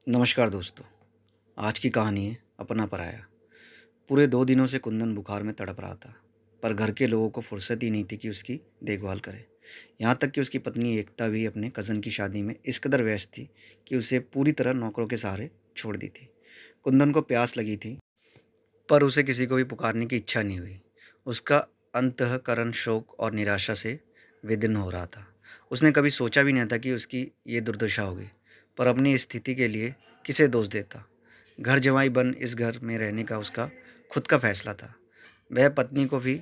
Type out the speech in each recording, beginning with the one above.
नमस्कार दोस्तों। आज की कहानी है अपना पराया। पूरे 2 दिनों से कुंदन बुखार में तड़प रहा था, पर घर के लोगों को फुर्सत ही नहीं थी कि उसकी देखभाल करें। यहाँ तक कि उसकी पत्नी एकता भी अपने कज़न की शादी में इस कदर व्यस्त थी कि उसे पूरी तरह नौकरों के सहारे छोड़ दी थी। कुंदन को प्यास लगी थी, पर उसे किसी को भी पुकारने की इच्छा नहीं हुई। उसका अंतःकरण शोक और निराशा से विदीर्ण हो रहा था। उसने कभी सोचा भी नहीं था कि उसकी ये दुर्दशा होगी, पर अपनी इस स्थिति के लिए किसे दोष देता। घर जमाई बन इस घर में रहने का उसका खुद का फैसला था। वह पत्नी को भी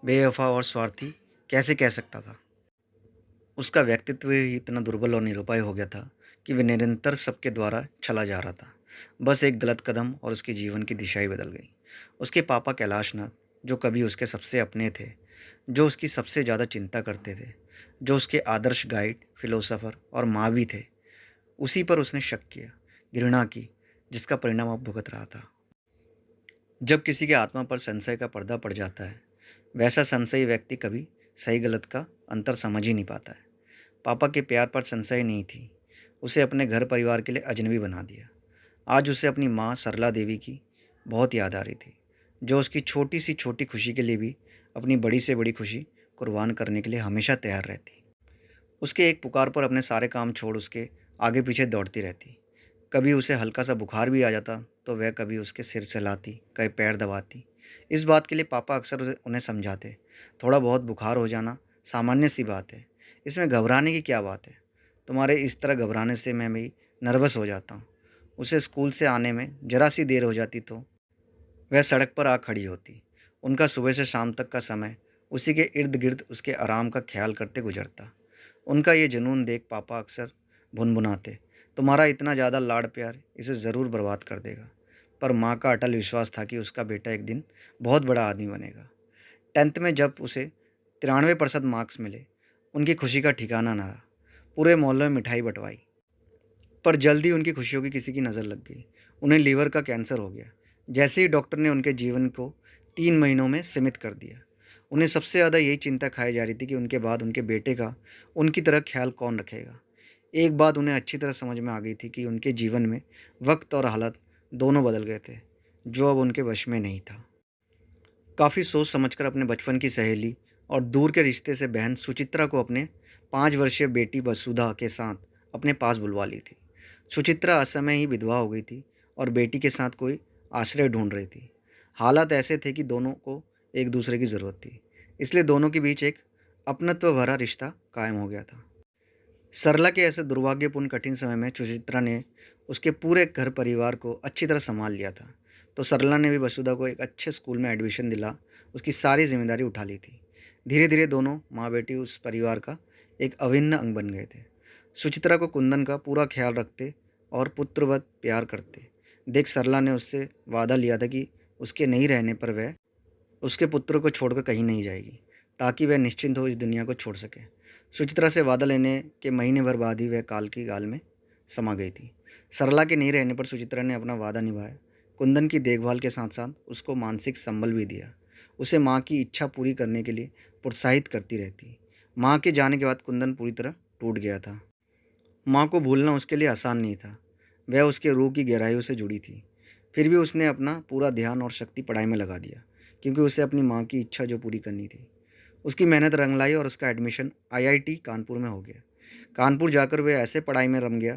बेवफा और स्वार्थी कैसे कह सकता था। उसका व्यक्तित्व ही इतना दुर्बल और निरुपाय हो गया था कि वह निरंतर सबके द्वारा छला जा रहा था। बस एक गलत कदम और उसके जीवन की दिशा ही बदल गई। उसके पापा कैलाशनाथ, जो कभी उसके सबसे अपने थे, जो उसकी सबसे ज़्यादा चिंता करते थे, जो उसके आदर्श गाइड, फिलोसोफर और माँ भी थे, उसी पर उसने शक किया, घृणा की, जिसका परिणाम अब भुगत रहा था। जब किसी के आत्मा पर संशय का पर्दा पड़ जाता है, वैसा संशयी व्यक्ति कभी सही गलत का अंतर समझ ही नहीं पाता है। पापा के प्यार पर संशय नहीं थी। उसे अपने घर परिवार के लिए अजनबी बना दिया। आज उसे अपनी माँ सरला देवी की बहुत याद आ रही थी, जो उसकी छोटी सी छोटी खुशी के लिए भी अपनी बड़ी से बड़ी खुशी कुर्बान करने के लिए हमेशा तैयार रहती। उसके एक पुकार पर अपने सारे काम छोड़ उसके आगे पीछे दौड़ती रहती। कभी उसे हल्का सा बुखार भी आ जाता तो वह कभी उसके सिर सहलाती, कभी पैर दबाती। इस बात के लिए पापा अक्सर उन्हें समझाते, थोड़ा बहुत बुखार हो जाना सामान्य सी बात है, इसमें घबराने की क्या बात है। तुम्हारे इस तरह घबराने से मैं भी नर्वस हो जाता हूँ। उसे स्कूल से आने में जरा सी देर हो जाती तो वह सड़क पर आ खड़ी होती। उनका सुबह से शाम तक का समय उसी के इर्द गिर्द उसके आराम का ख्याल करते गुजरता। उनका ये जुनून देख पापा अक्सर भुनभुनाते, तुम्हारा इतना ज़्यादा लाड़ प्यार इसे ज़रूर बर्बाद कर देगा। पर माँ का अटल विश्वास था कि उसका बेटा एक दिन बहुत बड़ा आदमी बनेगा। 10th में जब उसे 93% मार्क्स मिले, उनकी खुशी का ठिकाना न रहा। पूरे मोहल्ले में मिठाई बंटवाई, पर जल्द ही उनकी खुशियों की किसी की नज़र लग गई। उन्हें लीवर का कैंसर हो गया। जैसे ही डॉक्टर ने उनके जीवन को 3 महीनों में सीमित कर दिया, उन्हें सबसे ज़्यादा यही चिंता खाई जा रही थी कि उनके बाद उनके बेटे का उनकी तरह ख्याल कौन रखेगा। एक बात उन्हें अच्छी तरह समझ में आ गई थी कि उनके जीवन में वक्त और हालत दोनों बदल गए थे, जो अब उनके वश में नहीं था। काफ़ी सोच समझकर अपने बचपन की सहेली और दूर के रिश्ते से बहन सुचित्रा को अपने 5 वर्षीय बेटी वसुधा के साथ अपने पास बुलवा ली थी। सुचित्रा असमय ही विधवा हो गई थी और बेटी के साथ कोई आश्रय ढूंढ रही थी। हालात ऐसे थे कि दोनों को एक दूसरे की ज़रूरत थी, इसलिए दोनों के बीच एक अपनत्व भरा रिश्ता कायम हो गया था। सरला के ऐसे दुर्भाग्यपूर्ण कठिन समय में सुचित्रा ने उसके पूरे घर परिवार को अच्छी तरह संभाल लिया था। तो सरला ने भी वसुधा को एक अच्छे स्कूल में एडमिशन दिला उसकी सारी जिम्मेदारी उठा ली थी। धीरे धीरे दोनों माँ बेटी उस परिवार का एक अभिन्न अंग बन गए थे। सुचित्रा को कुंदन का पूरा ख्याल रखते और पुत्रवत प्यार करते देख सरला ने उससे वादा लिया था कि उसके नहीं रहने पर वह उसके पुत्र को छोड़कर कहीं नहीं जाएगी, ताकि वह निश्चिंत हो इस दुनिया को छोड़ सके। सुचित्रा से वादा लेने के महीने भर बाद ही वह काल की गाल में समा गई थी। सरला के नहीं रहने पर सुचित्रा ने अपना वादा निभाया। कुंदन की देखभाल के साथ साथ उसको मानसिक संबल भी दिया। उसे माँ की इच्छा पूरी करने के लिए प्रोत्साहित करती रहती। माँ के जाने के बाद कुंदन पूरी तरह टूट गया था। माँ को भूलना उसके लिए आसान नहीं था। वह उसके रूह की गहराइयों से जुड़ी थी। फिर भी उसने अपना पूरा ध्यान और शक्ति पढ़ाई में लगा दिया, क्योंकि उसे अपनी माँ की इच्छा जो पूरी करनी थी। उसकी मेहनत रंग लाई और उसका एडमिशन आईआईटी कानपुर में हो गया। कानपुर जाकर वह ऐसे पढ़ाई में रम गया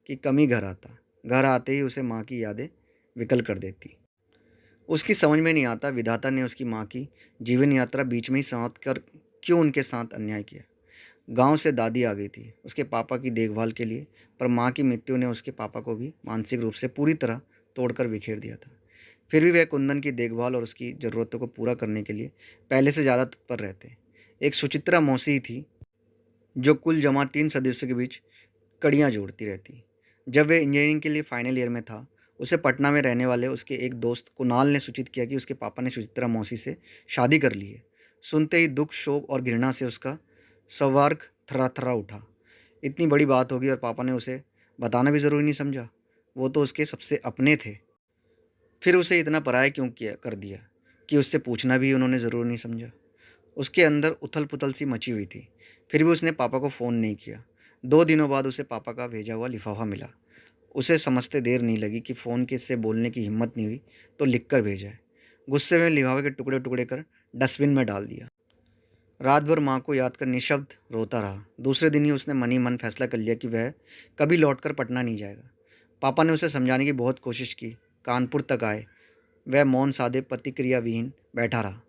कि कम ही घर आता। घर आते ही उसे माँ की यादें विकल कर देती। उसकी समझ में नहीं आता विधाता ने उसकी माँ की जीवन यात्रा बीच में ही समाप्त कर क्यों उनके साथ अन्याय किया। गांव से दादी आ गई थी उसके पापा की देखभाल के लिए, पर माँ की मृत्यु ने उसके पापा को भी मानसिक रूप से पूरी तरह तोड़कर बिखेर दिया था। फिर भी वह कुंदन की देखभाल और उसकी ज़रूरतों को पूरा करने के लिए पहले से ज़्यादा तत्पर रहते। एक सुचित्रा मौसी थी, जो कुल जमा 3 सदस्यों के बीच कड़ियाँ जोड़ती रहती। जब वह इंजीनियरिंग के लिए फाइनल ईयर में था, उसे पटना में रहने वाले उसके एक दोस्त कुणाल ने सूचित किया कि उसके पापा ने सुचित्रा मौसी से शादी कर ली है। सुनते ही दुख, शोक और घृणा से उसका सवार्ग थर्रा उठा। इतनी बड़ी बात होगी और पापा ने उसे बताना भी ज़रूरी नहीं समझा। वो तो उसके सबसे अपने थे। फिर उसे इतना पराया क्यों किया कर दिया कि उससे पूछना भी उन्होंने ज़रूर नहीं समझा। उसके अंदर उथल-पुथल सी मची हुई थी। फिर भी उसने पापा को फ़ोन नहीं किया। 2 दिनों बाद उसे पापा का भेजा हुआ लिफ़ाफ़ा मिला। उसे समझते देर नहीं लगी कि फ़ोन के से बोलने की हिम्मत नहीं हुई तो लिख कर भेजा है। गुस्से में लिफाफे के टुकड़े-टुकड़े कर डस्टबिन में डाल दिया। रात भर माँ को याद कर निःशब्द रोता रहा। दूसरे दिन ही उसने मन ही मन फैसला कर लिया कि वह कभी लौटकर पटना नहीं जाएगा। पापा ने उसे समझाने की बहुत कोशिश की। कानपुर तक आए, वह मौन साधे प्रतिक्रिया विहीन बैठा रहा।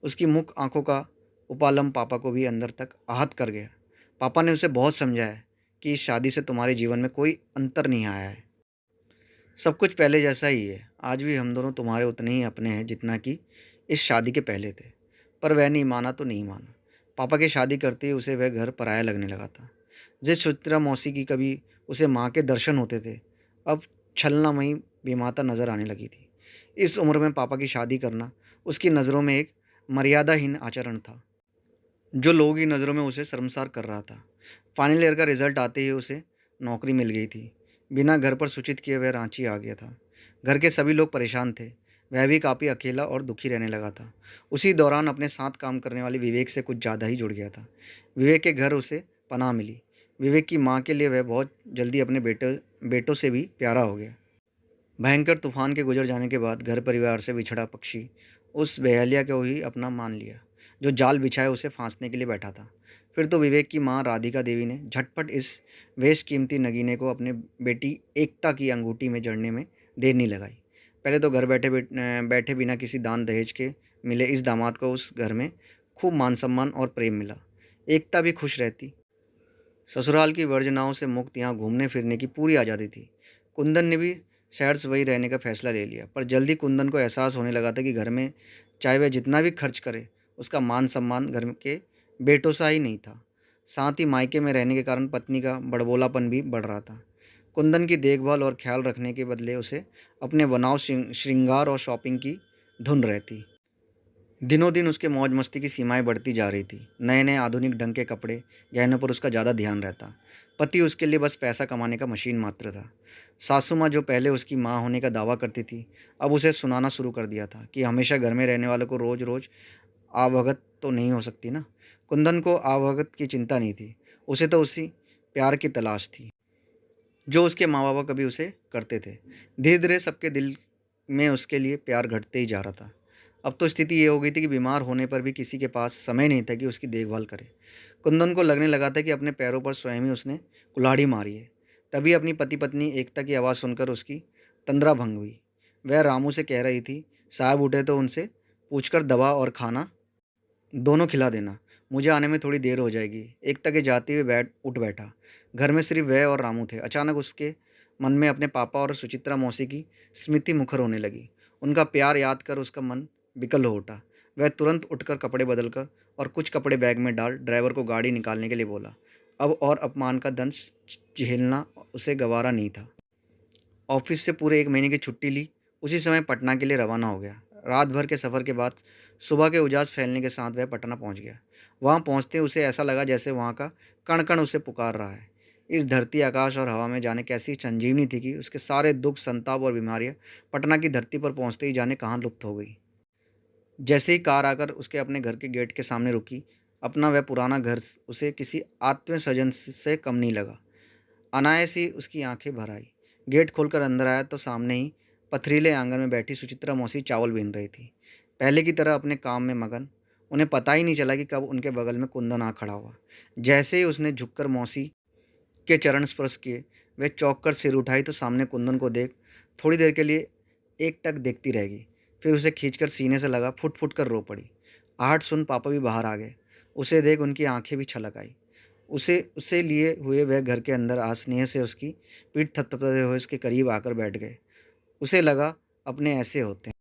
उसकी मुख आंखों का उपालम पापा को भी अंदर तक आहत कर गया। पापा ने उसे बहुत समझाया कि इस शादी से तुम्हारे जीवन में कोई अंतर नहीं आया है, सब कुछ पहले जैसा ही है। आज भी हम दोनों तुम्हारे उतने ही अपने हैं जितना कि इस शादी के पहले थे। पर वह नहीं माना तो नहीं माना। पापा की शादी करते ही उसे वह घर पराया लगने लगा था। जिस सुचित्रा मौसी की कभी उसे माँ के दर्शन होते थे, अब छलनामयी बेमाता नजर आने लगी थी। इस उम्र में पापा की शादी करना उसकी नज़रों में एक मर्यादाहीन आचरण था, जो लोगों की नज़रों में उसे शर्मसार कर रहा था। फाइनल ईयर का रिजल्ट आते ही उसे नौकरी मिल गई थी। बिना घर पर सूचित किए वह रांची आ गया था। घर के सभी लोग परेशान थे। वह भी काफ़ी अकेला और दुखी रहने लगा था। उसी दौरान अपने साथ काम करने वाले विवेक से कुछ ज़्यादा ही जुड़ गया था। विवेक के घर उसे पनाह मिली। विवेक की माँ के लिए वह बहुत जल्दी अपने बेटों से भी प्यारा हो गया। भयंकर तूफान के गुजर जाने के बाद घर परिवार से बिछड़ा पक्षी उस बेहलिया को ही अपना मान लिया, जो जाल बिछाए उसे फांसने के लिए बैठा था। फिर तो विवेक की माँ राधिका देवी ने झटपट इस बेशकीमती नगीने को अपने बेटी एकता की अंगूठी में जड़ने में देर नहीं लगाई। पहले तो घर बैठे बिना किसी दान दहेज के मिले इस दामाद को उस घर में खूब मान सम्मान और प्रेम मिला। एकता भी खुश रहती। ससुराल की वर्जनाओं से मुक्त यहाँ घूमने फिरने की पूरी आज़ादी थी। कुंदन ने भी शहर से वही रहने का फैसला ले लिया, पर जल्दी कुंदन को एहसास होने लगा था कि घर में चाहे वह जितना भी खर्च करे, उसका मान सम्मान घर के बेटों सा ही नहीं था। साथ ही मायके में रहने के कारण पत्नी का बड़बोलापन भी बढ़ रहा था। कुंदन की देखभाल और ख्याल रखने के बदले उसे अपने बनाव श्रृंगार और शॉपिंग की धुन रहती। दिनों दिन उसके मौज मस्ती की सीमाएं बढ़ती जा रही थी। नए नए आधुनिक ढंग के कपड़े गहनों पर उसका ज़्यादा ध्यान रहता। पति उसके लिए बस पैसा कमाने का मशीन मात्र था। सासू माँ, जो पहले उसकी माँ होने का दावा करती थी, अब उसे सुनाना शुरू कर दिया था कि हमेशा घर में रहने वालों को रोज़ रोज़ आवभगत तो नहीं हो सकती ना। कुंदन को आवभगत की चिंता नहीं थी। उसे तो उसी प्यार की तलाश थी जो उसके माँ बाबा कभी उसे करते थे। धीरे धीरे सबके दिल में उसके लिए प्यार घटते ही जा रहा था। अब तो स्थिति ये हो गई थी कि बीमार होने पर भी किसी के पास समय नहीं था कि उसकी देखभाल करे। कुंदन को लगने लगा था कि अपने पैरों पर स्वयं ही उसने कुल्हाड़ी मारी है। तभी अपनी पति पत्नी एकता की आवाज़ सुनकर उसकी तंद्रा भंग हुई। वह रामू से कह रही थी, साहब उठे तो उनसे पूछकर दवा और खाना दोनों खिला देना। मुझे आने में थोड़ी देर हो जाएगी। एकता के जाते हुए उठ बैठा। घर में सिर्फ वह और रामू थे। अचानक उसके मन में अपने पापा और सुचित्रा मौसी की स्मृति मुखर होने लगी। उनका प्यार याद कर उसका मन विकल हो उठा। वह तुरंत उठकर कपड़े बदलकर और कुछ कपड़े बैग में डाल ड्राइवर को गाड़ी निकालने के लिए बोला। अब और अपमान का दंश झेलना उसे गवारा नहीं था। ऑफिस से पूरे 1 महीने की छुट्टी ली। उसी समय पटना के लिए रवाना हो गया। रात भर के सफ़र के बाद सुबह के उजास फैलने के साथ वह पटना पहुंच गया। वहां पहुंचते उसे ऐसा लगा जैसे वहां का कण कण उसे पुकार रहा है। इस धरती, आकाश और हवा में जाने कैसी संजीवनी थी कि उसके सारे दुख, संताप और बीमारियां पटना की धरती पर पहुंचते ही जाने कहाँ लुप्त हो गई। जैसे ही कार आकर उसके अपने घर के गेट के सामने रुकी, अपना वह पुराना घर उसे किसी आत्मीय स्वजन से कम नहीं लगा। अनायास ही उसकी आंखें भर आई। गेट खोलकर अंदर आया तो सामने ही पथरीले आंगन में बैठी सुचित्रा मौसी चावल बीन रही थी, पहले की तरह अपने काम में मगन। उन्हें पता ही नहीं चला कि कब उनके बगल में कुंदन आ खड़ा हुआ। जैसे ही उसने झुककर मौसी के चरण स्पर्श किए, वह चौंक कर सिर उठाई तो सामने कुंदन को देख थोड़ी देर के लिए एकटक देखती रह गई। फिर उसे खींचकर सीने से लगा फुट फुट कर रो पड़ी। आहट सुन पापा भी बाहर आ गए। उसे देख उनकी आंखें भी छलक आई। उसे उसे लिए हुए वह घर के अंदर आ स्नेह से उसकी पीठ थपथपाते हुए उसके करीब आकर बैठ गए। उसे लगा अपने ऐसे होते हैं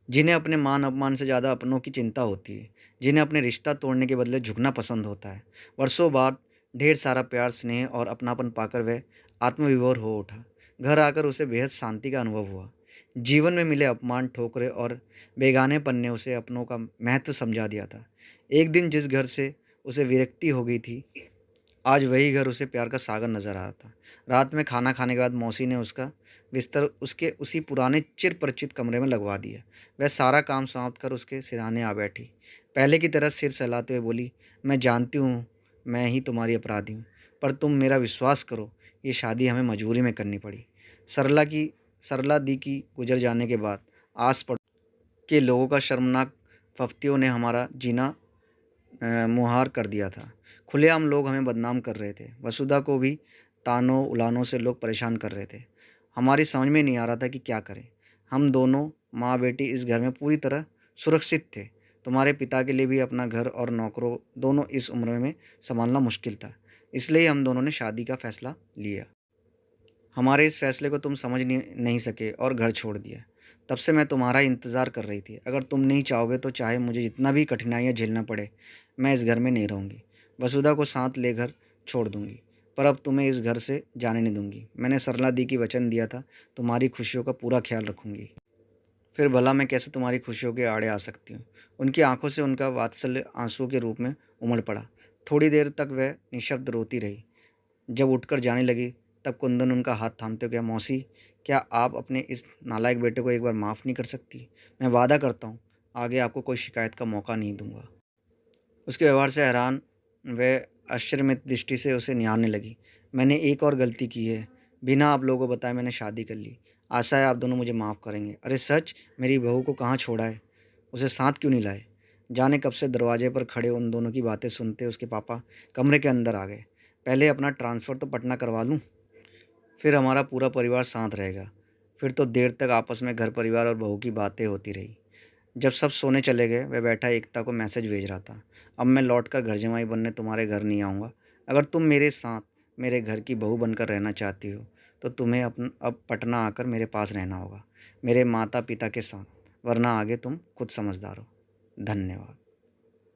जिन्हें अपने मान अपमान से ज़्यादा अपनों की चिंता होती है, जिन्हें अपने रिश्ता तोड़ने के बदले झुकना पसंद होता है। वर्षों बाद ढेर सारा प्यार, स्नेह और अपनापन पाकर वह आत्मविभोर हो उठा। घर आकर उसे बेहद शांति का अनुभव हुआ। जीवन में मिले अपमान, ठोकरें और बेगानेपन ने उसे अपनों का महत्व समझा दिया था। एक दिन जिस घर से उसे विरक्ति हो गई थी, आज वही घर उसे प्यार का सागर नजर आ रहा था। रात में खाना खाने के बाद मौसी ने उसका बिस्तर उसके उसी पुराने चिर परिचित कमरे में लगवा दिया। वह सारा काम समाप्त कर उसके सिरहाने आ बैठी। पहले की तरह सिर सहलाते हुए बोली, मैं जानती हूँ मैं ही तुम्हारी अपराधी हूँ, पर तुम मेरा विश्वास करो, ये शादी हमें मजबूरी में करनी पड़ी। सरला दी की गुजर जाने के बाद आस पड़ोस के लोगों का शर्मनाक फफ्तियों ने हमारा जीना मुहार कर दिया था। खुलेआम लोग हमें बदनाम कर रहे थे। वसुधा को भी तानों उलानों से लोग परेशान कर रहे थे। हमारी समझ में नहीं आ रहा था कि क्या करें। हम दोनों माँ बेटी इस घर में पूरी तरह सुरक्षित थे। तुम्हारे पिता के लिए भी अपना घर और नौकरों दोनों इस उम्र में संभालना मुश्किल था। इसलिए हम दोनों ने शादी का फैसला लिया। हमारे इस फैसले को तुम समझ नहीं सके और घर छोड़ दिया। तब से मैं तुम्हारा इंतज़ार कर रही थी। अगर तुम नहीं चाहोगे तो चाहे मुझे जितना भी कठिनाइयाँ झेलना पड़े, मैं इस घर में नहीं रहूँगी। वसुधा को साथ ले घर छोड़ दूँगी, पर अब तुम्हें इस घर से जाने नहीं दूँगी। मैंने सरला दी की वचन दिया था, तुम्हारी खुशियों का पूरा ख्याल रखूँगी। फिर भला मैं कैसे तुम्हारी खुशियों के आड़े आ सकती हूँ। उनकी आंखों से उनका वात्सल्य आंसू के रूप में उमड़ पड़ा। थोड़ी देर तक वह निशब्द रोती रही। जब उठकर जाने लगी तब कुंदन उनका हाथ थामते हुए कहा, मौसी, क्या आप अपने इस नालायक बेटे को एक बार माफ़ नहीं कर सकती? मैं वादा करता हूँ आगे आपको कोई शिकायत का मौका नहीं दूंगा। उसके व्यवहार से हैरान वह आश्चर्यमित दृष्टि से उसे निहारने लगी। मैंने एक और गलती की है। बिना आप लोगों को बताए मैंने शादी कर ली। आशा है आप दोनों मुझे माफ़ करेंगे। अरे सच, मेरी बहू को कहाँ छोड़ा है? उसे साथ क्यों नहीं लाए? जाने कब से दरवाजे पर खड़े उन दोनों की बातें सुनते उसके पापा कमरे के अंदर आ गए। पहले अपना ट्रांसफ़र तो पटना करवा लूँ, फिर हमारा पूरा परिवार साथ रहेगा। फिर तो देर तक आपस में घर परिवार और बहू की बातें होती रही। जब सब सोने चले गए, वह बैठा एकता को मैसेज भेज रहा था। अब मैं लौटकर घर जमाई बनने तुम्हारे घर नहीं आऊँगा। अगर तुम मेरे साथ मेरे घर की बहू बनकर रहना चाहती हो तो तुम्हें अब पटना आकर मेरे पास रहना होगा, मेरे माता पिता के साथ, वरना आगे तुम खुद समझदार हो। धन्यवाद।